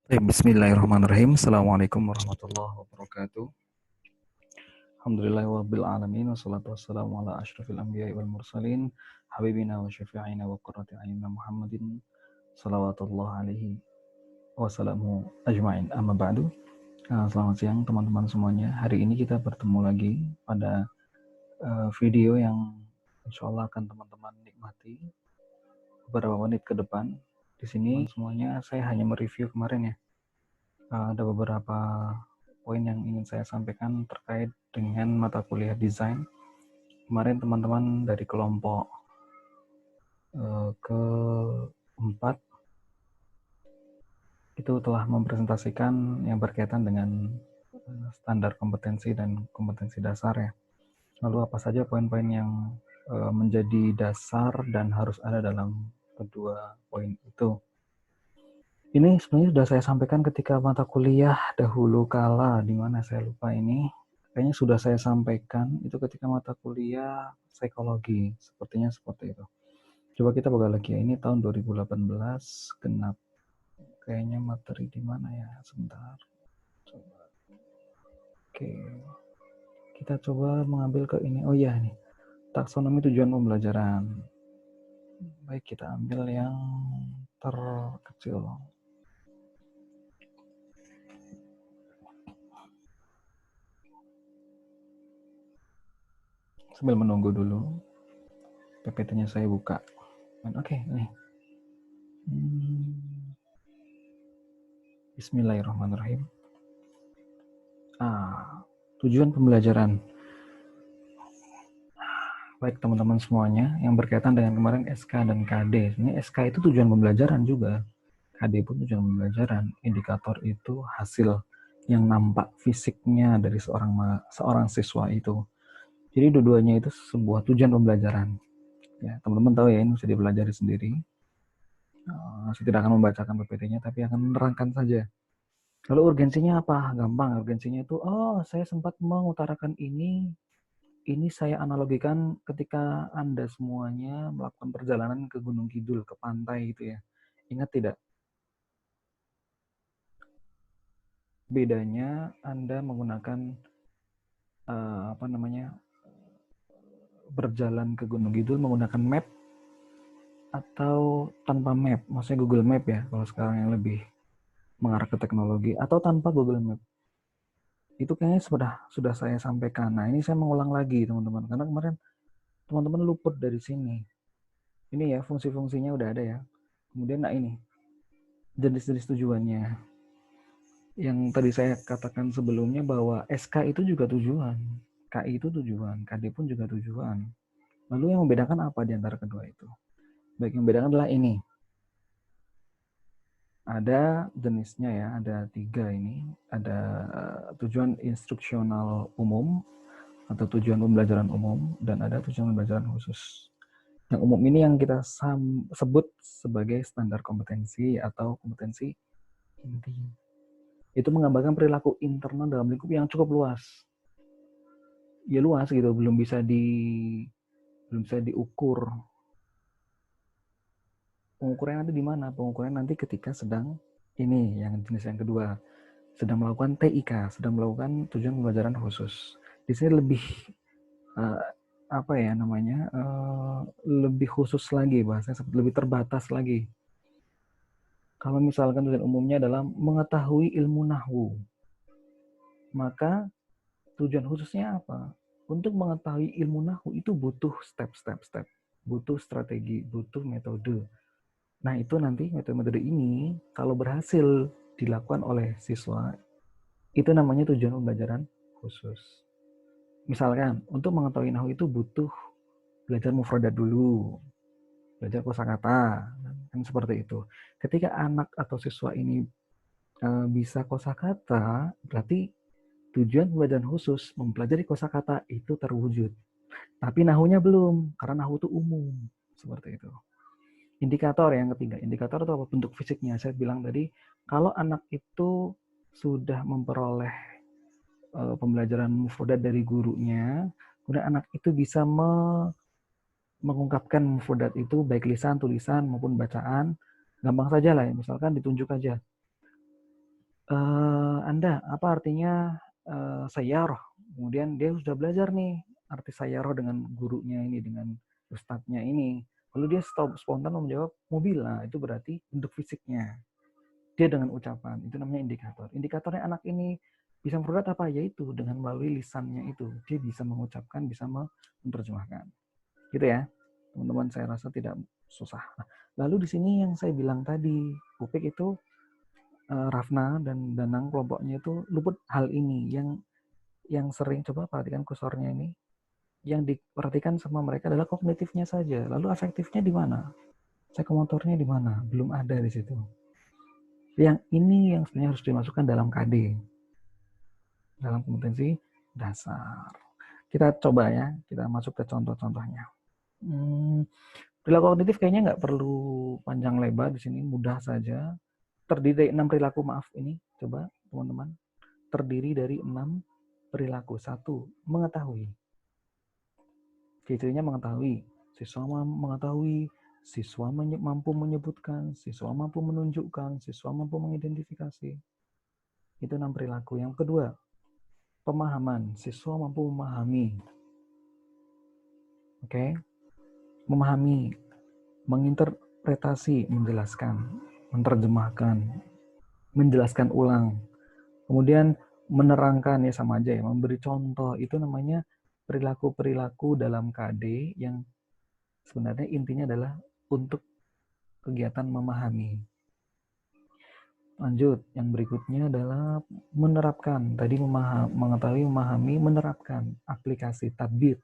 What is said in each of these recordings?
Bismillahirrahmanirrahim. Assalamualaikum warahmatullahi wabarakatuh. Alhamdulillahirabbil alamin wassalatu wassalamu ala asyrafil anbiya'i wal mursalin habibina wa syafi'ina wa qurrati a'yunina Muhammadin salawatullah alaihi wasallamu ajma'in. Amma ba'du. Selamat siang teman-teman semuanya. Hari ini kita bertemu lagi pada video yang insyaallah akan teman-teman nikmati beberapa menit ke depan. Di sini semuanya saya hanya mereview kemarin ya. Ada beberapa poin yang ingin saya sampaikan terkait dengan mata kuliah desain. Kemarin teman-teman dari kelompok keempat itu telah mempresentasikan yang berkaitan dengan standar kompetensi dan kompetensi dasar ya. Lalu apa saja poin-poin yang menjadi dasar dan harus ada dalam kedua poin itu. Ini sebenarnya sudah saya sampaikan ketika mata kuliah dahulu kala, di mana saya lupa ini. Kayaknya sudah saya sampaikan itu ketika mata kuliah psikologi, sepertinya seperti itu. Coba kita buka lagi ya, ini tahun 2018, genap. Kayaknya materi di mana ya, sebentar. Coba. Oke, kita coba mengambil ke ini. Oh iya nih, taksonomi tujuan pembelajaran. Baik, kita ambil yang terkecil. Sambil menunggu dulu, PPT-nya saya buka. Oke, ini. Bismillahirrahmanirrahim. Tujuan pembelajaran. Baik teman-teman semuanya, yang berkaitan dengan kemarin SK dan KD. Ini SK itu tujuan pembelajaran juga. KD pun tujuan pembelajaran. Indikator itu hasil yang nampak fisiknya dari seorang siswa itu. Jadi dua-duanya itu sebuah tujuan pembelajaran. Ya, teman-teman tahu ya, ini bisa dipelajari sendiri. Saya tidak akan membacakan PPT-nya, tapi akan menerangkan saja. Lalu urgensinya apa? Gampang, urgensinya itu, saya sempat mengutarakan ini saya analogikan ketika Anda semuanya melakukan perjalanan ke Gunung Kidul, ke pantai gitu ya. Ingat tidak? Bedanya Anda menggunakan berjalan ke Gunung Kidul menggunakan map atau tanpa map, maksudnya Google Map ya, kalau sekarang yang lebih mengarah ke teknologi, atau tanpa Google Map. Itu kayaknya sudah saya sampaikan. Nah, ini saya mengulang lagi teman-teman, karena kemarin teman-teman luput dari sini. Ini ya, fungsi-fungsinya udah ada ya. Kemudian nah ini, jenis-jenis tujuannya. Yang tadi saya katakan sebelumnya bahwa SK itu juga tujuan, KI itu tujuan, KD pun juga tujuan. Lalu yang membedakan apa di antara kedua itu? Baik, yang membedakan adalah ini. Ada jenisnya ya, ada 3 ini. Ada tujuan instruksional umum atau tujuan pembelajaran umum, dan ada tujuan pembelajaran khusus. Yang umum ini yang kita sebut sebagai standar kompetensi atau kompetensi inti. Itu menggambarkan perilaku internal dalam lingkup yang cukup luas. Ya luas gitu, belum bisa diukur. Pengukuran nanti di mana? Pengukuran nanti ketika sedang ini yang jenis yang kedua, sedang melakukan TIK, sedang melakukan tujuan pembelajaran khusus. Di sini lebih lebih khusus lagi, bahasanya lebih terbatas lagi. Kalau misalkan tujuan umumnya adalah mengetahui ilmu nahwu, maka tujuan khususnya apa? Untuk mengetahui ilmu nahwu itu butuh step, butuh strategi, butuh metode. Nah, itu nanti metode-metode ini kalau berhasil dilakukan oleh siswa, itu namanya tujuan pembelajaran khusus. Misalkan, untuk mengetahui nahwu itu butuh belajar mufradat dulu, belajar kosakata, kan seperti itu. Ketika anak atau siswa ini bisa kosakata, berarti tujuan pembelajaran khusus mempelajari kosakata itu terwujud. Tapi nahunya belum, karena nahu itu umum. Seperti itu. Indikator yang ketiga, indikator itu apa? Bentuk fisiknya. Saya bilang tadi, kalau anak itu sudah memperoleh pembelajaran mufradat dari gurunya, kemudian anak itu bisa mengungkapkan mufradat itu baik lisan, tulisan maupun bacaan, gampang saja lah ya. Misalkan ditunjuk aja. Anda, apa artinya sayyarah? Kemudian dia sudah belajar nih arti sayyarah dengan gurunya ini, dengan ustadznya ini. Lalu dia spontan menjawab mobil. Nah, itu berarti bentuk fisiknya. Dia dengan ucapan, itu namanya indikator. Indikatornya anak ini bisa memperbuat apa? Yaitu dengan melalui lisannya itu. Dia bisa mengucapkan, bisa menerjemahkan. Gitu ya. Teman-teman, saya rasa tidak susah. Nah, lalu di sini yang saya bilang tadi, Upik itu Rafna dan Danang kelompoknya itu luput hal ini yang sering, coba perhatikan kursornya ini, yang diperhatikan sama mereka adalah kognitifnya saja. Lalu afektifnya di mana? Psikomotornya di mana? Belum ada di situ. Yang ini yang sebenarnya harus dimasukkan dalam KD, dalam kompetensi dasar. Kita coba ya, kita masuk ke contoh-contohnya. Perilaku kognitif kayaknya nggak perlu panjang lebar di sini, mudah saja. Terdiri dari 6 perilaku, maaf ini, coba teman-teman. Terdiri dari 6 perilaku. 1, mengetahui. Cirinya mengetahui. Siswa mengetahui, siswa mampu menyebutkan, siswa mampu menunjukkan, siswa mampu mengidentifikasi. Itu 6 perilaku. Yang kedua, pemahaman. Siswa mampu memahami. Oke? Memahami, menginterpretasi, menjelaskan, menerjemahkan, menjelaskan ulang. Kemudian menerangkan, ya sama aja ya, memberi contoh. Itu namanya perilaku-perilaku dalam KD yang sebenarnya intinya adalah untuk kegiatan memahami. Lanjut, yang berikutnya adalah menerapkan. Tadi mengetahui, memahami, menerapkan. Aplikasi tatbiq,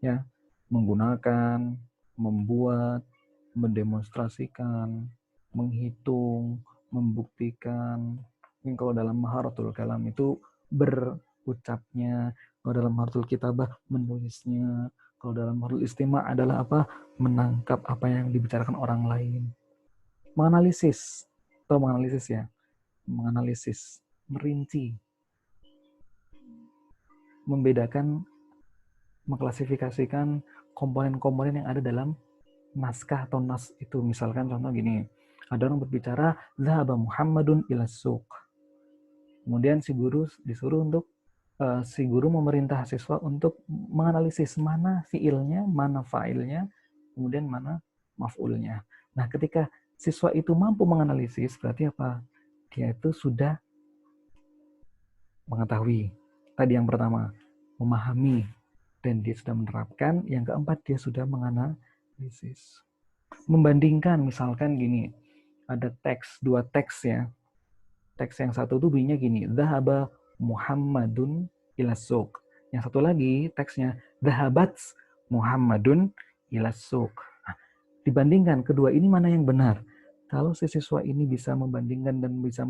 ya, menggunakan, membuat, mendemonstrasikan, menghitung, membuktikan. Ini kalau dalam maharatul kalam itu berucapnya, kalau dalam maharatul kitabah menulisnya, kalau dalam maharatul istima adalah apa? Menangkap apa yang dibicarakan orang lain. Menganalisis, atau menganalisis ya, menganalisis, merinci, membedakan, mengklasifikasikan komponen-komponen yang ada dalam naskah atau nas itu. Misalkan contoh gini, ada orang berbicara zahaba Muhammadun ila suq. Kemudian si guru disuruh untuk si guru memerintah siswa untuk menganalisis mana fiilnya, mana fa'ilnya, kemudian mana maf'ulnya. Nah, ketika siswa itu mampu menganalisis, berarti apa? Dia itu sudah mengetahui. Tadi yang pertama, memahami, dan dia sudah menerapkan. Yang keempat, dia sudah menganalisis. Membandingkan, misalkan gini, ada teks, 2 teks ya. Teks yang satu tuh bunyinya gini, dhahaba Muhammadun ila suq. Yang satu lagi teksnya, dhahabat Muhammadun ila suq. Nah, dibandingkan kedua ini mana yang benar? Kalau si siswa ini bisa membandingkan dan bisa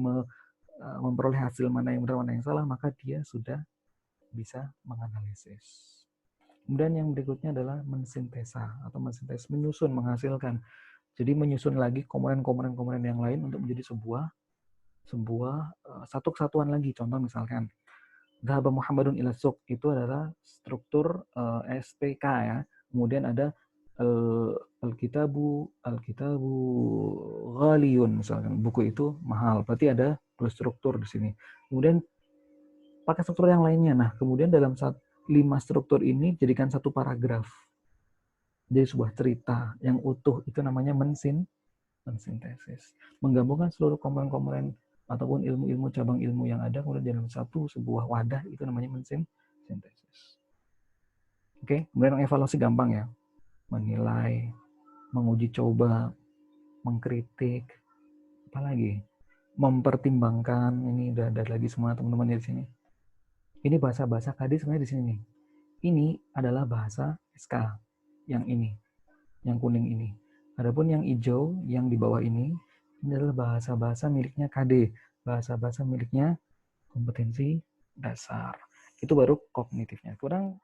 memperoleh hasil mana yang benar, mana yang salah, maka dia sudah bisa menganalisis. Kemudian yang berikutnya adalah mensintesa atau mensintesis, menyusun, menghasilkan. Jadi menyusun lagi komponen-komponen yang lain untuk menjadi sebuah satu kesatuan lagi. Contoh misalkan Dhahaba Muhammadun ila suq itu adalah struktur SPK ya. Kemudian ada Alkitabu ghaliyun, misalkan buku itu mahal. Berarti ada 2 struktur di sini. Kemudian pakai struktur yang lainnya. Nah, kemudian dalam 5 struktur ini jadikan satu paragraf. Jadi sebuah cerita yang utuh, itu namanya mensintesis. Menggabungkan seluruh komponen-komponen ataupun ilmu-ilmu cabang ilmu yang ada kemudian dalam satu sebuah wadah, itu namanya mensintesis. Oke, kemudian evaluasi gampang ya. Menilai, menguji coba, mengkritik, apalagi mempertimbangkan. Ini udah ada lagi semua teman-teman di sini. Ini bahasa-bahasa KD sebenarnya di sini nih. Ini adalah bahasa SK yang ini, yang kuning ini. Adapun yang hijau yang di bawah ini adalah bahasa-bahasa miliknya KD, bahasa-bahasa miliknya kompetensi dasar. Itu baru kognitifnya. Kurang